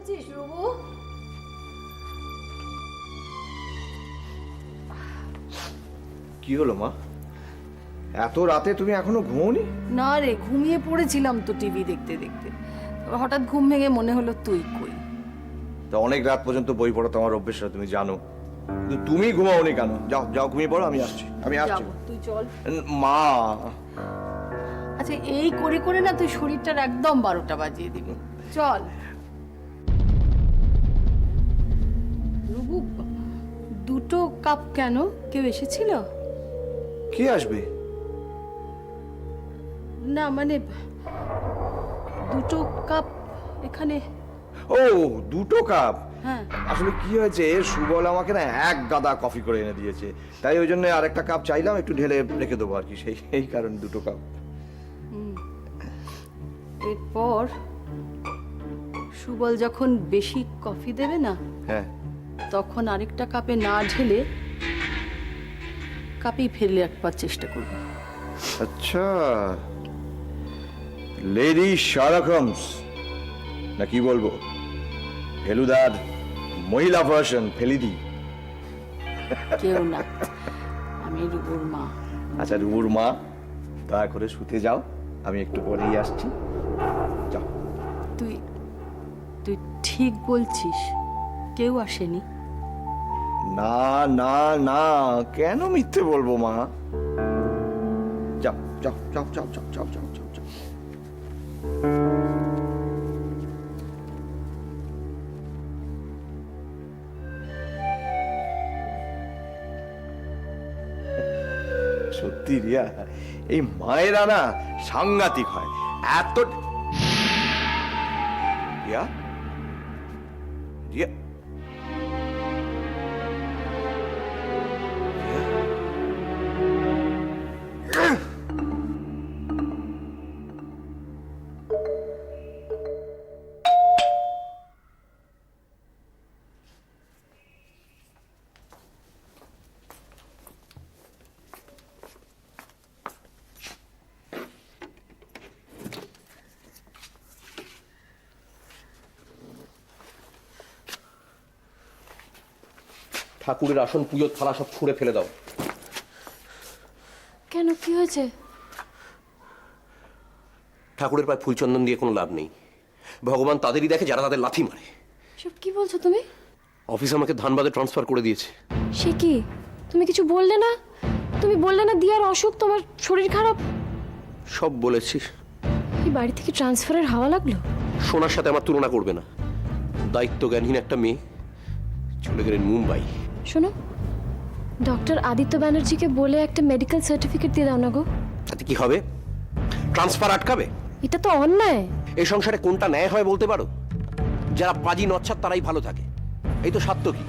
করেছিস রুবু? কি হলো মা, এত রাতে তুমি এখনো ঘুমোনি? না রে, ঘুমিয়ে পড়েছিলাম তো টিভি দেখতে দেখতে, হঠাৎ ঘুম ভেঙে মনে হলো তুই কই। তা অনেক রাত পর্যন্ত বই পড়া তোমার অভ্যেস, তুমি জানো, কিন্তু তুমি ঘুমাওনি কেন? যাও যাও ঘুমিয়ে পড়ো, আমি আসছি। যাবো, তুই চল। মা, আচ্ছা এই করে করে না তুই শরীরটার একদম 12টা বাজিয়ে দিবি। চল রুবু, দুটো কাপ কেন? কেউ এসেছিল? কে আসবে? না মানে দুটো কাপ এখানে। ও, দুটো কাপ? হ্যাঁ। আসলে কি হয়েছে, সুবল আমাকে না এক গাদা কফি করে এনে দিয়েছে, তাই ওই জন্য আরেকটা কাপ চাইলাম, একটু ঢেলে রেখে দেবো আর কি, সেই কারণে দুটো কাপ। এরপর সুবল যখন বেশি কফি দেবে না, হ্যাঁ, তখন আরেকটা কাপে না ঢেলে কাপেই ফেলে রাখবার চেষ্টা করবে। আচ্ছা, লেডি শার্লক হোমস না কি বলবো, ফেলুদার মহিলা ভার্সন ফেলিদি। কেউ না, আমি রুবুর মা। আচ্ছা রুবুর মা, দয়া করে শুতে যাও, আমি একটু পরেই আসছি। যাও। তুই তুই ঠিক বলছিস, কেউ আসেনি? না না না, কেন মিথ্যে বলবো মা? যাও যাও যাও যাও যাও যাও যাও যাও যাও। সত্যি রিয়া, এই মায়েরা না সাংঘাতিক হয়। এত রিয়া, রিয়া, ঠাকুরের আসন, পুজোর থালা সব ছুঁড়ে ফেলে দাও। কেন, কি হয়েছে? ঠাকুরের পায়ে ফুলচন্দন দিয়ে কোনো লাভ নেই। ভগবান তাদেরই দেখে যারা তাদের লাথি মারে। সব কি বলছো তুমি? অফিস আমাকে ধানবাদে ট্রান্সফার করে দিয়েছে। সে কি, তুমি কিছু বললে না? তুমি বললে না দিয়ার অসুখ, তোমার শরীর খারাপ? সব বলেছি। এই বাড়ি থেকে ট্রান্সফারের হাওয়া লাগলো? সোনার সাথে আমার তুলনা করবে না। দায়িত্ব জ্ঞানহীন একটা মেয়ে চলে গেলেন মুম্বাই। শোনো, ডক্টর আদিত্য ব্যানার্জিকে বলে একটা মেডিকেল সার্টিফিকেট দিয়ে দাও না গো। তাতে কি হবে? ট্রান্সফার আটকাবে? এটা তো অন্যায়। এই সংসারে কোনটা ন্যায় হয় বলতে পারো? যারা পাজি নচ্ছার তারাই ভালো থাকে। এই তো সাত্তকী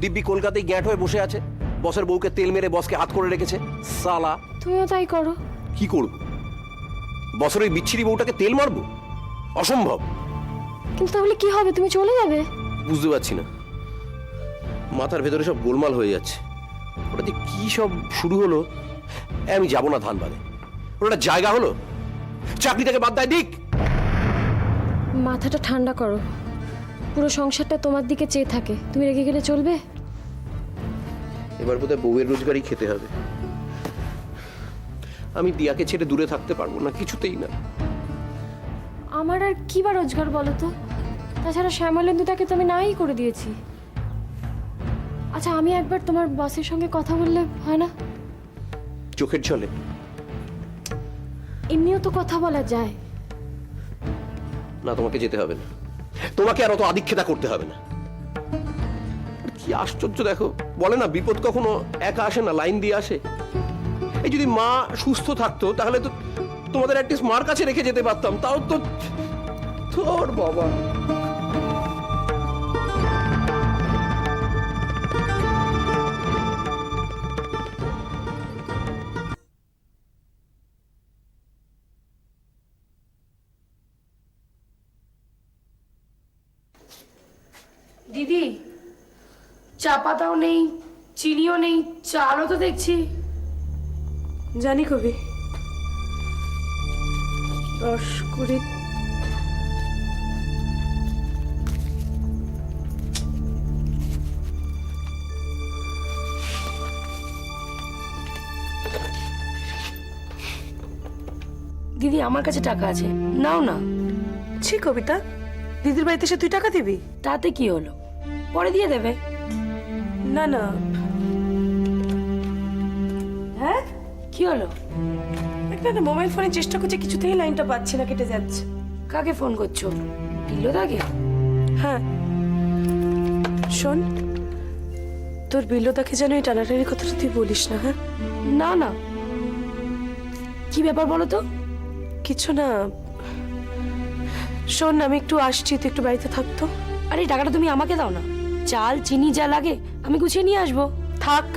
দিব্যি কলকাতায় গ্যাঁট হয়ে বসে আছে, বসের বউকে তেল মেরে বসকে হাত করে রেখেছে। সালা, তুমিও তাই করো। কি করব? বছর ওই বিচ্ছিরি বউটাকে তেল মারবো? অসম্ভব। কিন্তু তাহলে কি হবে? তুমি চলে যাবে? বুঝতে পারছি না, মাথার ভেতরে সব গোলমাল হয়ে যাচ্ছে। ওটা যে কি সব শুরু হলো। আমি যাব না ধানবাদে। ওটা জায়গা হলো? চাকরিটাকে বাদ দেয় দিক। মাথাটা ঠান্ডা করো। পুরো সংসারটা তোমার দিকে চেয়ে থাকে, তুমি রেগে গেলে চলবে? এবার বোধহয় বউয়ের রোজগারই খেতে হবে। আমি দিয়াকে ছেড়ে দূরে থাকতে পারবো না, কিছুতেই না। আমার আর কি বা রোজগার বলো তো? তাছাড়া শ্যামলেন্দুটাকে তো আমি নাই করে দিয়েছি। আচ্ছা, আমি একবার তোমার বসের সঙ্গে কথা বললে হয় না? চোখের জলে? এমনিও তো কথা বলা যায়। না, তোমাকে যেতে হবে না। তোমাকে আর অত আদিক্ষেতা করতে হবে না। কি আশ্চর্য দেখো, বলে না বিপদ কখনো একা আসে না, লাইন দিয়ে আসে। এই যদি মা সুস্থ থাকতো তাহলে তো তোমাদের অ্যাটলিস্ট মার কাছে রেখে যেতে পারতাম। তাও তো তোর বাবা। দিদি, চা পাতাও নেই, চিনিও নেই, চালও তো দেখছি। জানি কবি, 10 কুড়ি দিদি আমার কাছে টাকা আছে, নাও না। ছি কবিতা, দিদির বাড়িতে এসে তুই টাকা দিবি? তাতে কি হলো, পরে দিয়ে দেবে। না না। হ্যাঁ, কি হলো? একটা না মোবাইল ফোনে চেষ্টা করছে, কিছুতেই লাইনটা পাচ্ছে না, কেটে যাচ্ছে। কাকে ফোন করছো? বিল্লদাকে? হ্যাঁ শোন, তোর বিল্লদাকে যেন এই টানাটানির কথাটা তুই বলিস না। হ্যাঁ না না, কি ব্যাপার বলো তো? কিছু না। শোন, আমি একটু আসছি, তুই একটু বাড়িতে থাকতো। আরে টাকাটা তুমি আমাকে দাও না, চাল চিনি যা লাগে আমি গুছিয়ে নিয়ে আসবো। থাক,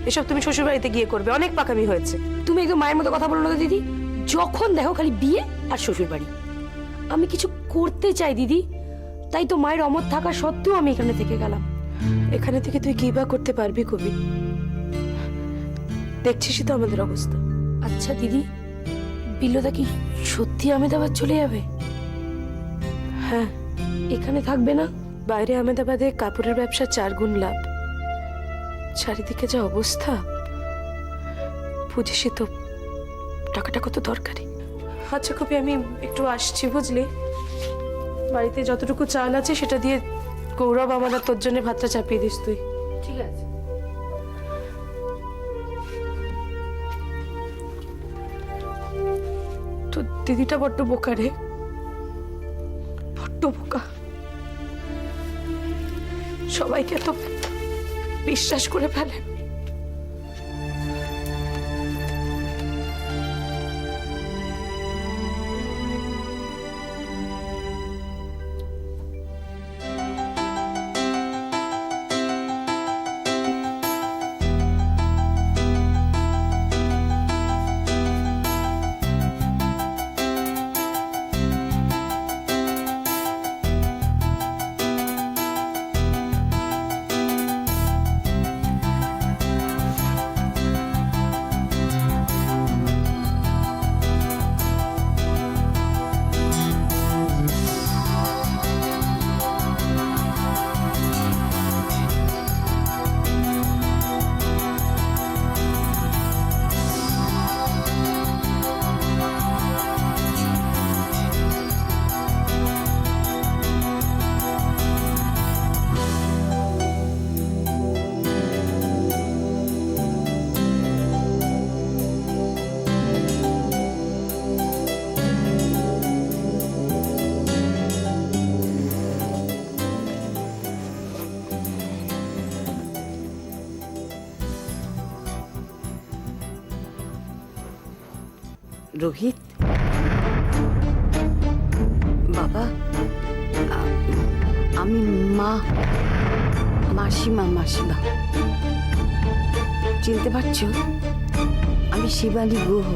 এসব তুমি শ্বশুর বাড়িতে গিয়ে করবে, অনেক পাকামি হয়েছে। তুমি একদম মায়ের মতো কথা বলো না তো দিদি। যখন দেখো খালি বিয়ে আর শ্বশুর বাড়ি। আমি কিছু করতে চাই দিদি, তাই তো মায়ের অমত থাকা সত্ত্বেও আমি এখানে থেকে গেলাম। এখানে থেকে তুই কি বা করতে পারবি কবি? দেখছিসই তো আমাদের অবস্থা। আচ্ছা দিদি, বিল্লদা কি সত্যি আহমেদাবাদ চলে যাবে? হ্যাঁ, এখানে থাকবে না? বাইরে আহমেদাবাদে কাপড়ের ব্যবসা 4 গুণ লাভ। চারিদিকে যা অবস্থা, বুঝিসই তো টাকাটা কত দরকারি। আচ্ছা কবি, আমি একটু আসছি বুঝলি। বাড়িতে যতটুকু চাল আছে সেটা দিয়ে গৌরব আমার আর তোর জন্য ভাতটা চাপিয়ে দিস তুই। ঠিক আছে। তো দিদিটা বড্ড বোকা রে, বড্ড বোকা। সবাইকে তো বিশ্বাস করে ফেলে। রোহিত বাবা, আমি মাসিমা চিনতে পারছো? আমি শিবানী গুহ।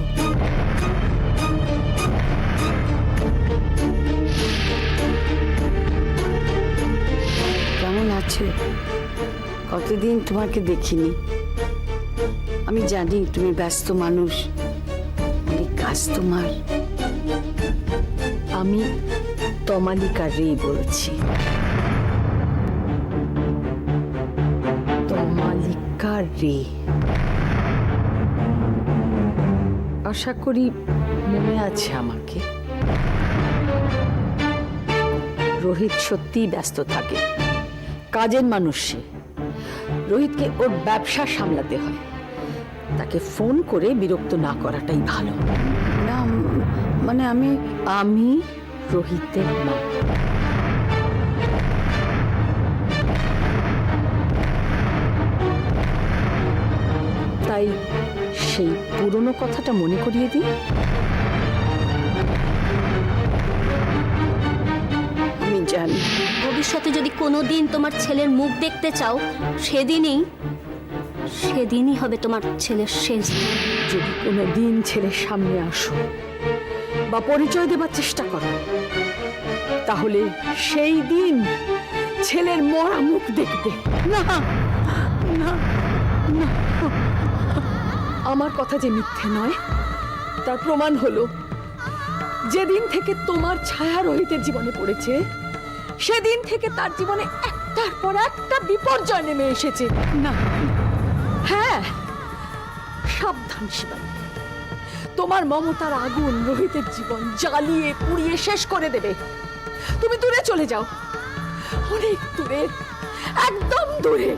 কেমন আছো? কতদিন তোমাকে দেখিনি। আমি জানি তুমি ব্যস্ত মানুষ, কাজ তোমার। আমি তমালিকা রে বলছি। তমালিকা রে, আশা করি মনে আছে আমাকে। রোহিত সত্যিই ব্যস্ত থাকে, কাজের মানুষ সে। রোহিতকে ওর ব্যবসা সামলাতে হয়, তাকে ফোন করে বিরক্ত না করাটাই ভালো। না মানে আমি রোহিতের মা। তাই সেই পুরনো কথাটা মনে করিয়ে দিই। আমি জানি ভবিষ্যতে যদি কোনোদিন তোমার ছেলের মুখ দেখতে চাও, সেদিনই হবে তোমার ছেলের শেষ। যদি কোনোদিন ছেলের সামনে আসো বা পরিচয় দেবার চেষ্টা করো, তাহলে সেই দিন ছেলের মরা মুখ দেখবে। না না না, আমার কথা যে মিথ্যে নয় তার প্রমাণ হলো যেদিন থেকে তোমার ছায়া রোহিতের জীবনে পড়েছে, সেদিন থেকে তার জীবনে একটার পর একটা বিপর্যয় নেমে এসেছে। না, হ্যাঁ, সাবধান শিবানী, তোমার মমতার আগুন রোহিতের জীবন জ্বালিয়ে পুড়িয়ে শেষ করে দেবে। তুমি দূরে চলে যাও, অনেক দূরে, একদম দূরে।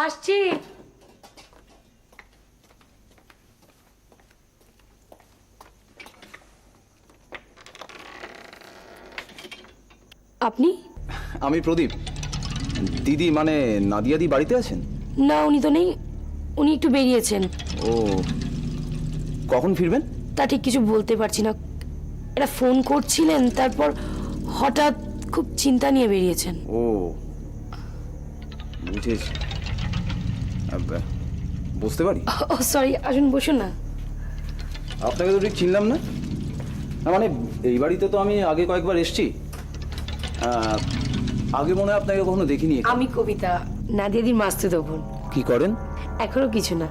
আসছি। আপনি? আমি প্রদীপ। দিদি মানে নাদিয়াদি বাড়িতে আছেন? না, উনি তো নেই, উনি একটু বেরিয়েছেন। ও, কখন ফিরবেন? তা ঠিক কিছু বলতে পারছি না। এরা ফোন করছিলেন, তারপর হঠাৎ খুব চিন্তা নিয়ে বেরিয়েছেন। ও বুঝেছি। বুঝতে পারি। ও সরি, আসুন বসুন না। আপনাকে তো ঠিক চিনলাম না। না মানে এই বাড়িতে তো আমি আগে কয়েকবার এসেছি। আগে মনে হয় আপনাকে কখনো দেখিনি। আমি কবিতা, নাদিয়াদির মাস্তুতো বোন। কি করেন? এখনো কিছু না।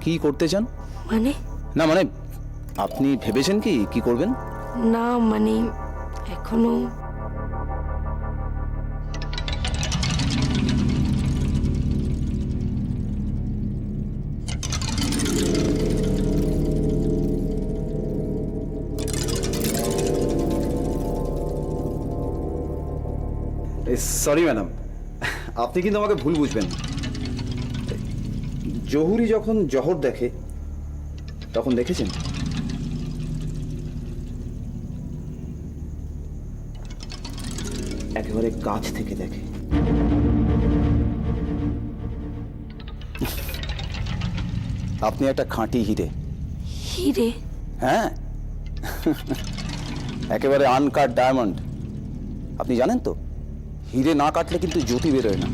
কি করতে চান? মানে? না মানে আপনি ভেবেছেন কি করবেন? না মানে এখনো। সরি ম্যাডাম, আপনি কিন্তু আমাকে ভুল বুঝবেন না। জহুরি যখন জহর দেখে তখন দেখেছেন? একেবারে কাছ থেকে দেখে। আপনি একটা খাঁটি হিরে। হিরে? হ্যাঁ, একেবারে আনকাট ডায়মন্ড। আপনি জানেন তো, হিরে না কাটলে কিন্তু জ্যোতি বেরোয় না।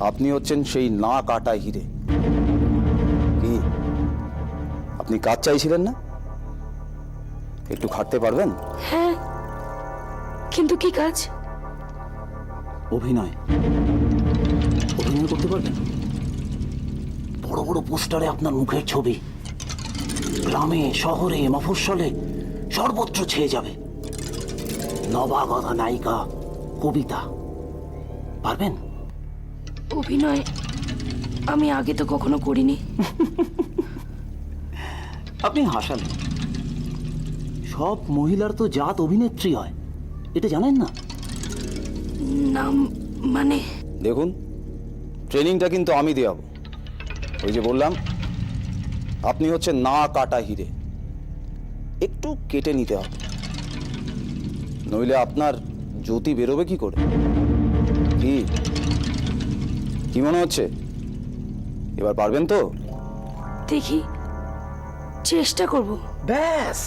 আপনি হচ্ছেন সেই না কাটা হিরে। কি আপনি কাজ চাইছিলেন না? একটু খাটতে পারবেন? হ্যাঁ, কিন্তু কি কাজ? অভিনয় করতে পারবেন? বড় বড় পোস্টারে আপনার মুখের ছবি গ্রামে শহরে মফস্বলে সর্বত্র ছেয়ে যাবে। নবাগতা নায়িকা কবিতা। পারবেন? অভিনয় আমি আগে তো কখনো করিনি। আপনি হাসালেন। সব মহিলার তো জাত অভিনেত্রী হয়, এটা জানেন না? নাম মানে? দেখুন, ট্রেনিংটা কিন্তু আমি দেওয়াবো। ওই যে বললাম, আপনি হচ্ছে না কাটা হিরে। একটু কেটে নিতে হবে, নইলে আপনার জ্যোতি বেরোবে কি করে? কি মনে হচ্ছে? এবার পারবেন তো? দেখি, চেষ্টা করব। ব্যাস,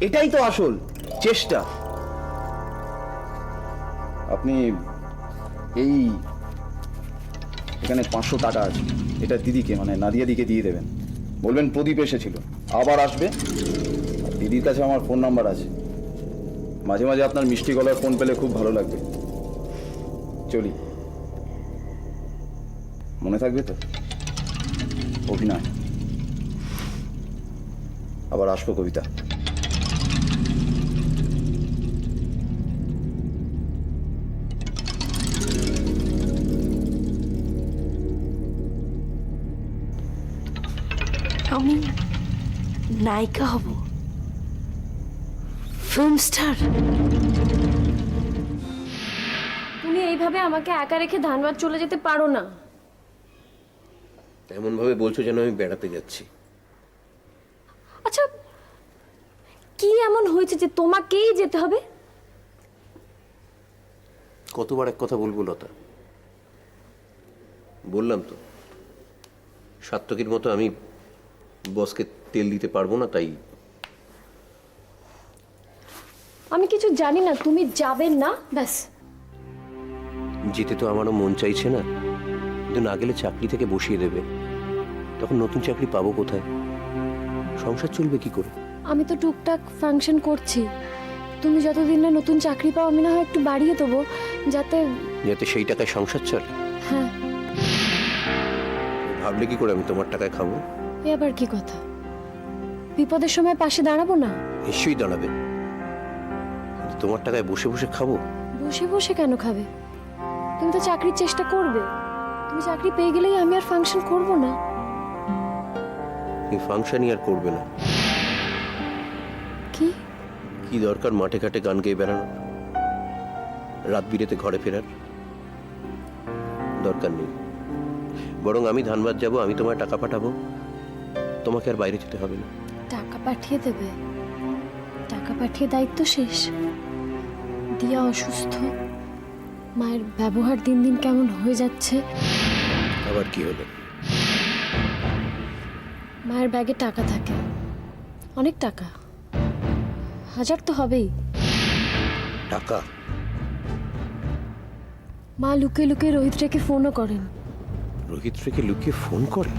এটাই তো আসল চেষ্টা। আপনি এই এখানে 500 টাকা আছে, এটা দিদিকে মানে নাদিয়াদিকে দিয়ে দেবেন। বলবেন প্রদীপ এসেছিল, আবার আসবে। আর দিদির কাছে আমার ফোন নাম্বার আছে, মাঝে মাঝে আপনার মিষ্টি গলার ফোন পেলে খুব ভালো লাগবে। চলি, মনে থাকবে তো? অভিনয়। আবার আসবো কবিতা। আমি নায়িকা হব, ফিল্ম স্টার। তুমি এইভাবে আমাকে একা রেখে ধানবাদ চলে যেতে পারো না। এমন ভাবে বলছো যেন আমি বেড়াতে যাচ্ছি। আচ্ছা, কি এমন হয়েছে যে তোমাকেই যেতে হবে? কতবার এক কথা বলবো লতা? বললাম তো, সাত্তকীর মতো আমি বসকে তেল দিতে পারবো না, তাই আমি কিছু জানি না, তুমি যাবে না ব্যাস। যেতে তো আমারও মন চাইছে না, কিন্তু না গেলে চাকরি থেকে বসিয়ে দেবে। তখন নতুন চাকরি পাবো কোথায়? সংসার চলবে কি করে? আমি তো টুকটাক ফাংশন করছি, তুমি যতদিন না নতুন চাকরি পাও আমি না হয় একটু বাড়িয়ে দেবো, যাতে যাতে সেই টাকায় সংসার চলে। হ্যাঁ। ভাবলে কি করে আমি তোমার টাকায় খাবো? এ আবার কি কথা? বিপদের সময় পাশে দাঁড়াবো না? নিশ্চয়ই দাঁড়াবে, কিন্তু তোমার টাকায় বসে বসে খাবো? বসে বসে কেন খাবে? তুমি তো চাকরির চেষ্টা করবে, তুমি চাকরি পেয়ে গেলেই আমি আর ফাংশন করব না। এই ফাংশনই আর করবে না। কি কি দরকার মাঠে ঘাটে গান গেয়ে বেড়ানো, রাত বিরেতে ঘরে ফেরার? দরকার নেই। বরং আমি ধানবাদ যাব, আমি তোমায় টাকা পাঠাবো, তোমাকে আর বাইরে যেতে হবে না। টাকা পাঠিয়ে দেবে? টাকা পাঠিয়ে দায়িত্ব শেষ? দিয়া অসুস্থ, মায়ের ব্যবহার দিন দিন কেমন হয়ে যাচ্ছে। আবার কি হলো? মায়ের ব্যাগে টাকা থাকে, অনেক টাকা, 1000 তো হবেই। টাকা? মা লুকিয়ে লুকিয়ে রোহিত রেখে ফোনও করেন। রোহিত রেখে লুকিয়ে ফোন করে?